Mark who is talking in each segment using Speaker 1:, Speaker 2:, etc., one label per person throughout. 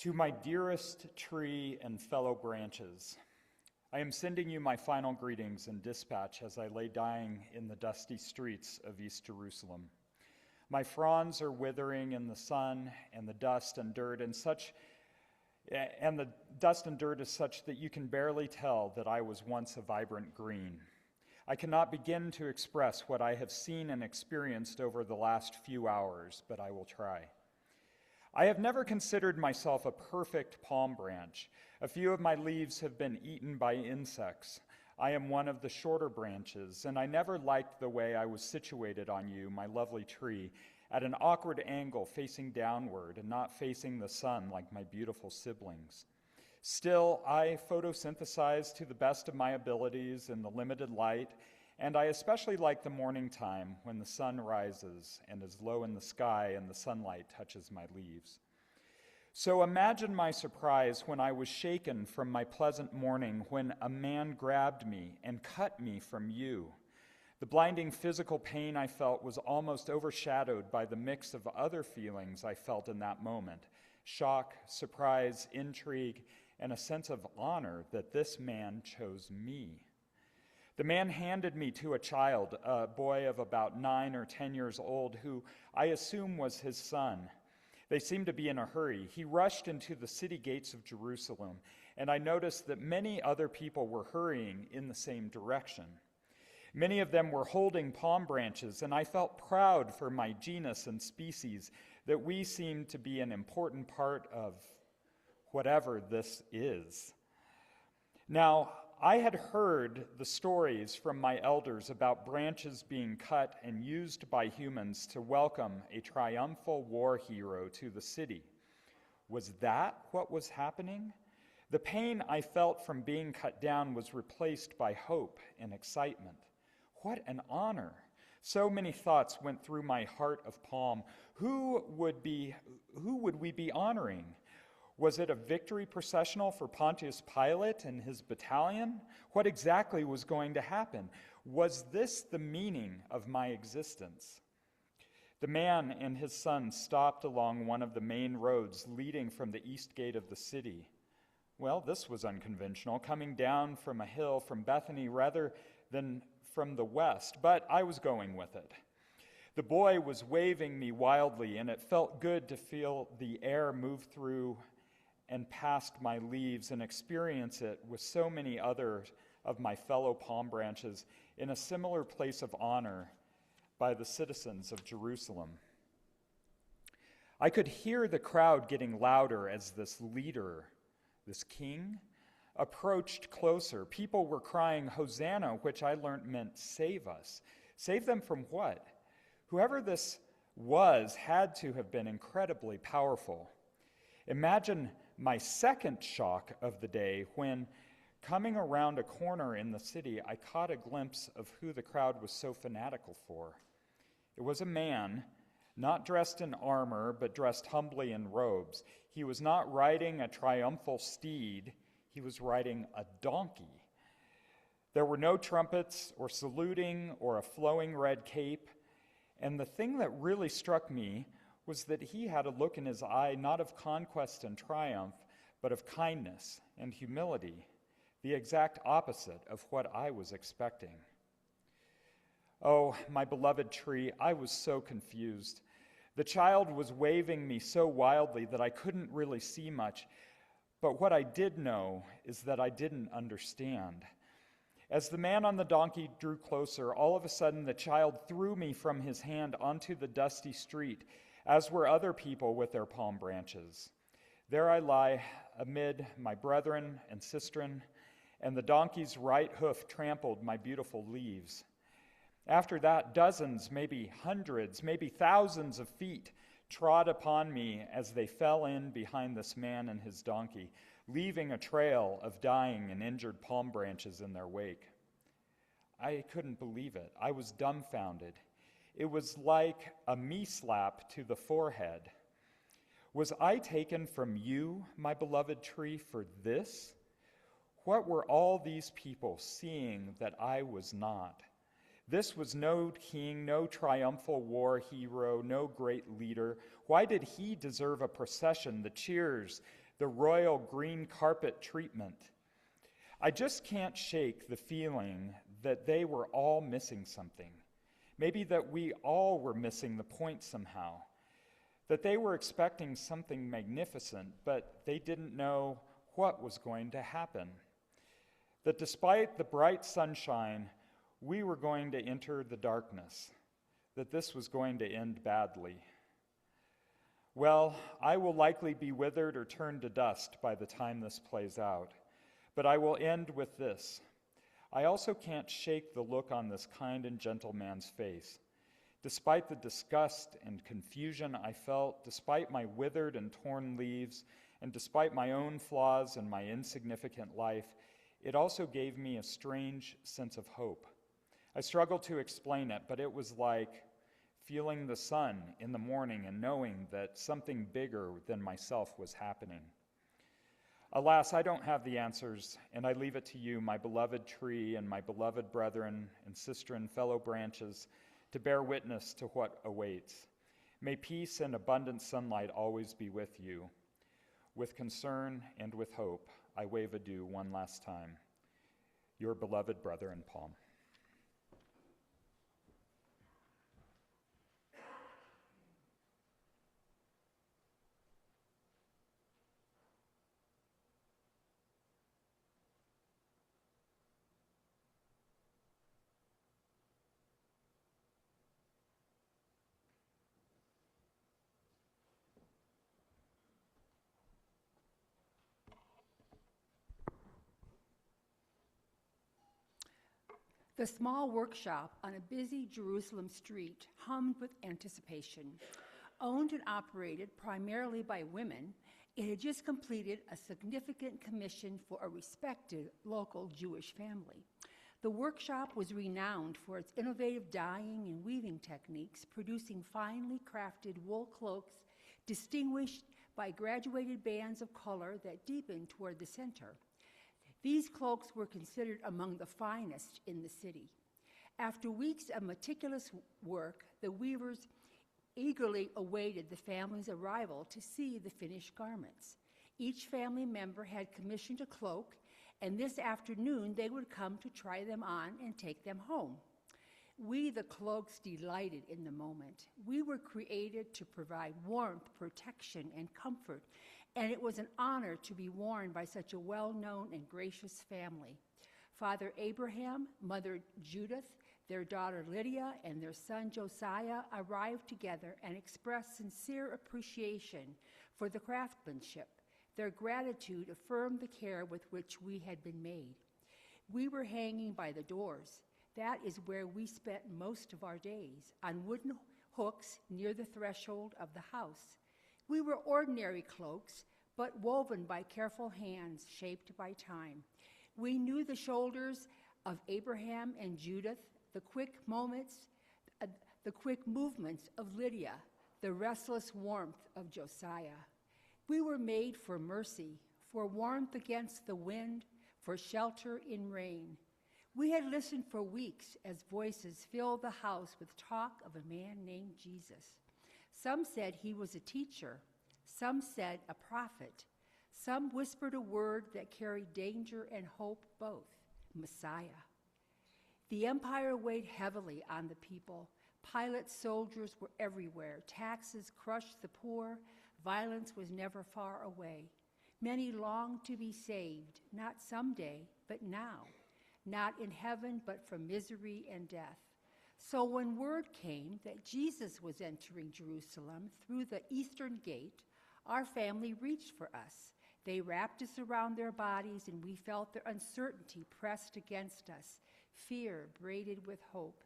Speaker 1: To my dearest tree and fellow branches, I am sending you my final greetings and dispatch as I lay dying in the dusty streets of East Jerusalem. My fronds are withering in the sun, and the dust and dirt is such that you can barely tell that I was once a vibrant green. I cannot begin to express what I have seen and experienced over the last few hours, but I will try. I have never considered myself a perfect palm branch. A few of my leaves have been eaten by insects. I am one of the shorter branches, and I never liked the way I was situated on you, my lovely tree, at an awkward angle facing downward and not facing the sun like my beautiful siblings. Still, I photosynthesize to the best of my abilities in the limited light, and I especially like the morning time when the sun rises and is low in the sky and the sunlight touches my leaves. So imagine my surprise when I was shaken from my pleasant morning when a man grabbed me and cut me from you. The blinding physical pain I felt was almost overshadowed by the mix of other feelings I felt in that moment: shock, surprise, intrigue, and a sense of honor that this man chose me. The man handed me to a child, a boy of about 9 or 10 years old, who I assume was his son. They seemed to be in a hurry. He rushed into the city gates of Jerusalem, and I noticed that many other people were hurrying in the same direction. Many of them were holding palm branches, and I felt proud for my genus and species that we seemed to be an important part of whatever this is. Now, I had heard the stories from my elders about branches being cut and used by humans to welcome a triumphal war hero to the city. Was that what was happening? The pain I felt from being cut down was replaced by hope and excitement. What an honor! So many thoughts went through my heart of palm. Who would we be honoring? Was it a victory processional for Pontius Pilate and his battalion? What exactly was going to happen? Was this the meaning of my existence? The man and his son stopped along one of the main roads leading from the east gate of the city. Well, this was unconventional, coming down from a hill from Bethany rather than from the west, but I was going with it. The boy was waving me wildly, and it felt good to feel the air move through and past my leaves and experience it with so many others of my fellow palm branches in a similar place of honor by the citizens of Jerusalem. I could hear the crowd getting louder as this leader, this king, approached closer. People were crying, "Hosanna," which I learned meant save us. Save them from what? Whoever this was had to have been incredibly powerful. Imagine my second shock of the day when, coming around a corner in the city, I caught a glimpse of who the crowd was so fanatical for. It was a man, not dressed in armor, but dressed humbly in robes. He was not riding a triumphal steed, he was riding a donkey. There were no trumpets or saluting or a flowing red cape, and the thing that really struck me was that he had a look in his eye not of conquest and triumph, but of kindness and humility, the exact opposite of what I was expecting. Oh, my beloved tree, I was so confused. The child was waving me so wildly that I couldn't really see much, but what I did know is that I didn't understand. As the man on the donkey drew closer, all of a sudden the child threw me from his hand onto the dusty street, as were other people with their palm branches. There I lie amid my brethren and sistren, and the donkey's right hoof trampled my beautiful leaves. After that, dozens, maybe hundreds, maybe thousands of feet trod upon me as they fell in behind this man and his donkey, leaving a trail of dying and injured palm branches in their wake. I couldn't believe it. I was dumbfounded. It was like a me slap to the forehead. Was I taken from you, my beloved tree, for this? What were all these people seeing that I was not? This was no king, no triumphal war hero, no great leader. Why did he deserve a procession, the cheers, the royal green carpet treatment. I just can't shake the feeling that they were all missing something. Maybe that we all were missing the point somehow. That they were expecting something magnificent, but they didn't know what was going to happen. That despite the bright sunshine, we were going to enter the darkness. That this was going to end badly. Well, I will likely be withered or turned to dust by the time this plays out. But I will end with this. I also can't shake the look on this kind and gentle man's face. Despite the disgust and confusion I felt, despite my withered and torn leaves, and despite my own flaws and my insignificant life, it also gave me a strange sense of hope. I struggled to explain it, but it was like feeling the sun in the morning and knowing that something bigger than myself was happening. Alas, I don't have the answers, and I leave it to you, my beloved tree and my beloved brethren and sister and fellow branches, to bear witness to what awaits. May peace and abundant sunlight always be with you. With concern and with hope, I wave adieu one last time. Your beloved brother in Palm.
Speaker 2: The small workshop on a busy Jerusalem street hummed with anticipation. Owned and operated primarily by women, it had just completed a significant commission for a respected local Jewish family. The workshop was renowned for its innovative dyeing and weaving techniques, producing finely crafted wool cloaks distinguished by graduated bands of color that deepened toward the center. These cloaks were considered among the finest in the city. After weeks of meticulous work, the weavers eagerly awaited the family's arrival to see the finished garments. Each family member had commissioned a cloak, and this afternoon they would come to try them on and take them home. We, the cloaks, delighted in the moment. We were created to provide warmth, protection, and comfort, and it was an honor to be worn by such a well-known and gracious family. Father Abraham, Mother Judith, their daughter Lydia, and their son Josiah arrived together and expressed sincere appreciation for the craftsmanship. Their gratitude affirmed the care with which we had been made. We were hanging by the doors. That is where we spent most of our days, on wooden hooks near the threshold of the house. We were ordinary cloaks, but woven by careful hands shaped by time. We knew the shoulders of Abraham and Judith, the quick movements of Lydia, the restless warmth of Josiah. We were made for mercy, for warmth against the wind, for shelter in rain. We had listened for weeks as voices filled the house with talk of a man named Jesus. Some said he was a teacher. Some said a prophet. Some whispered a word that carried danger and hope both, Messiah. The empire weighed heavily on the people. Pilate's soldiers were everywhere. Taxes crushed the poor. Violence was never far away. Many longed to be saved, not someday, but now. Not in heaven, but from misery and death. So when word came that Jesus was entering Jerusalem through the eastern gate, our family reached for us. They wrapped us around their bodies, and we felt their uncertainty pressed against us, fear braided with hope.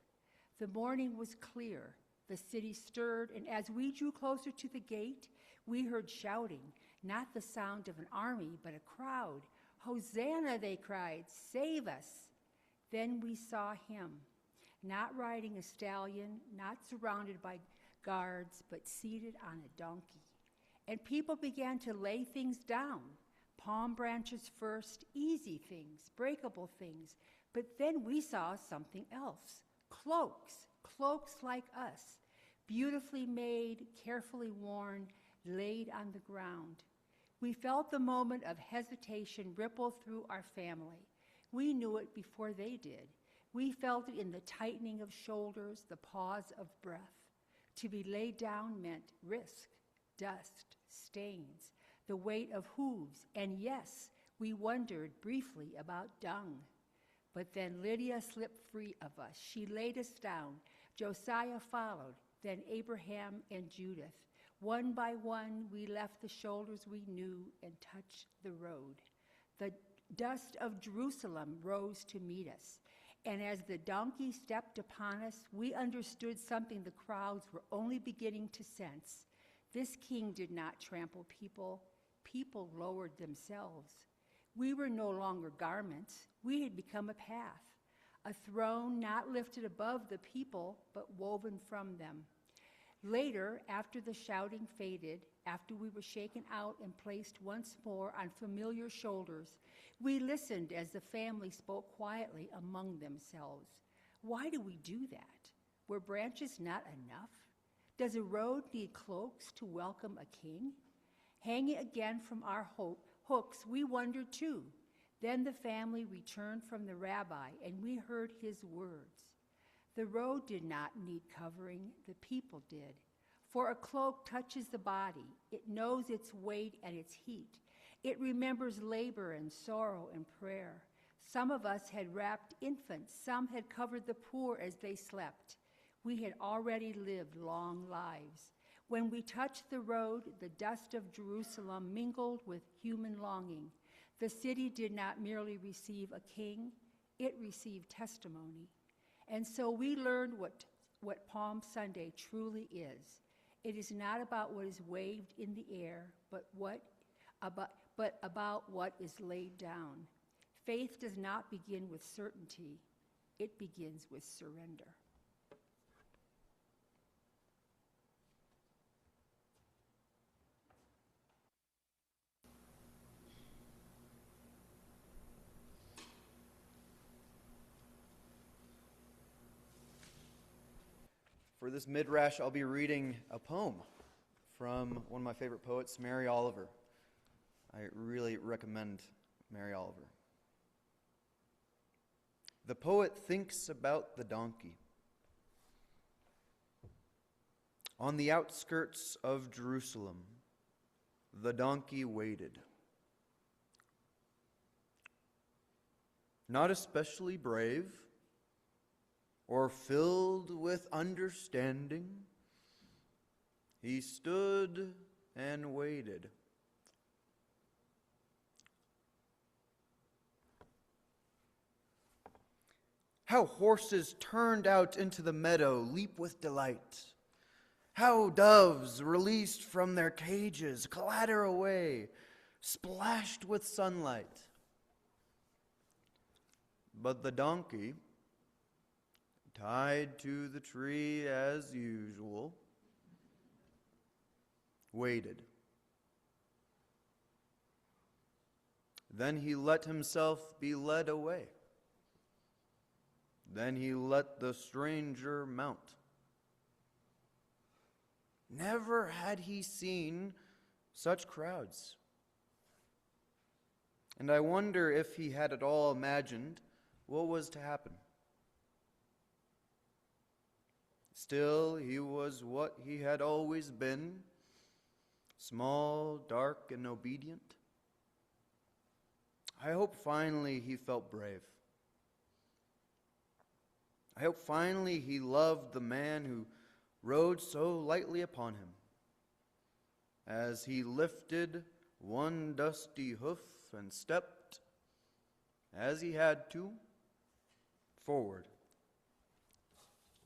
Speaker 2: The morning was clear. The city stirred, and as we drew closer to the gate, we heard shouting, not the sound of an army, but a crowd. Hosanna, they cried, save us. Then we saw him, not riding a stallion, not surrounded by guards, but seated on a donkey. And people began to lay things down, palm branches first, easy things, breakable things. But then we saw something else, cloaks like us, beautifully made, carefully worn, laid on the ground. We felt the moment of hesitation ripple through our family. We knew it before they did. We felt it in the tightening of shoulders, the pause of breath. To be laid down meant risk, dust, stains, the weight of hooves, and yes, we wondered briefly about dung. But then Lydia slipped free of us. She laid us down. Josiah followed, then Abraham and Judith. One by one, we left the shoulders we knew and touched the road. The dust of Jerusalem rose to meet us. And as the donkey stepped upon us, we understood something the crowds were only beginning to sense. This king did not trample people. People lowered themselves. We were no longer garments. We had become a path, a throne not lifted above the people, but woven from them. Later, after the shouting faded, after we were shaken out and placed once more on familiar shoulders, we listened as the family spoke quietly among themselves. Why do we do that? Were branches not enough? Does a road need cloaks to welcome a king? Hanging again from our hooks, we wondered too. Then the family returned from the rabbi, and we heard his words. The road did not need covering, the people did. For a cloak touches the body. It knows its weight and its heat. It remembers labor and sorrow and prayer. Some of us had wrapped infants. Some had covered the poor as they slept. We had already lived long lives. When we touched the road, the dust of Jerusalem mingled with human longing. The city did not merely receive a king, it received testimony. And so we learned what Palm Sunday truly is. It is not about what is waved in the air, but about what is laid down. Faith does not begin with certainty, it begins with surrender.
Speaker 3: For this Midrash, I'll be reading a poem from one of my favorite poets, Mary Oliver. I really recommend Mary Oliver. The poet thinks about the donkey. On the outskirts of Jerusalem, the donkey waited. Not especially brave, or filled with understanding, he stood and waited. How horses turned out into the meadow leap with delight. How doves, released from their cages, clatter away, splashed with sunlight. But the donkey, tied to the tree as usual, waited. Then he let himself be led away. Then he let the stranger mount. Never had he seen such crowds. And I wonder if he had at all imagined what was to happen. Still, he was what he had always been, small, dark, and obedient. I hope finally he felt brave. I hope finally he loved the man who rode so lightly upon him, as he lifted one dusty hoof and stepped, as he had to, forward.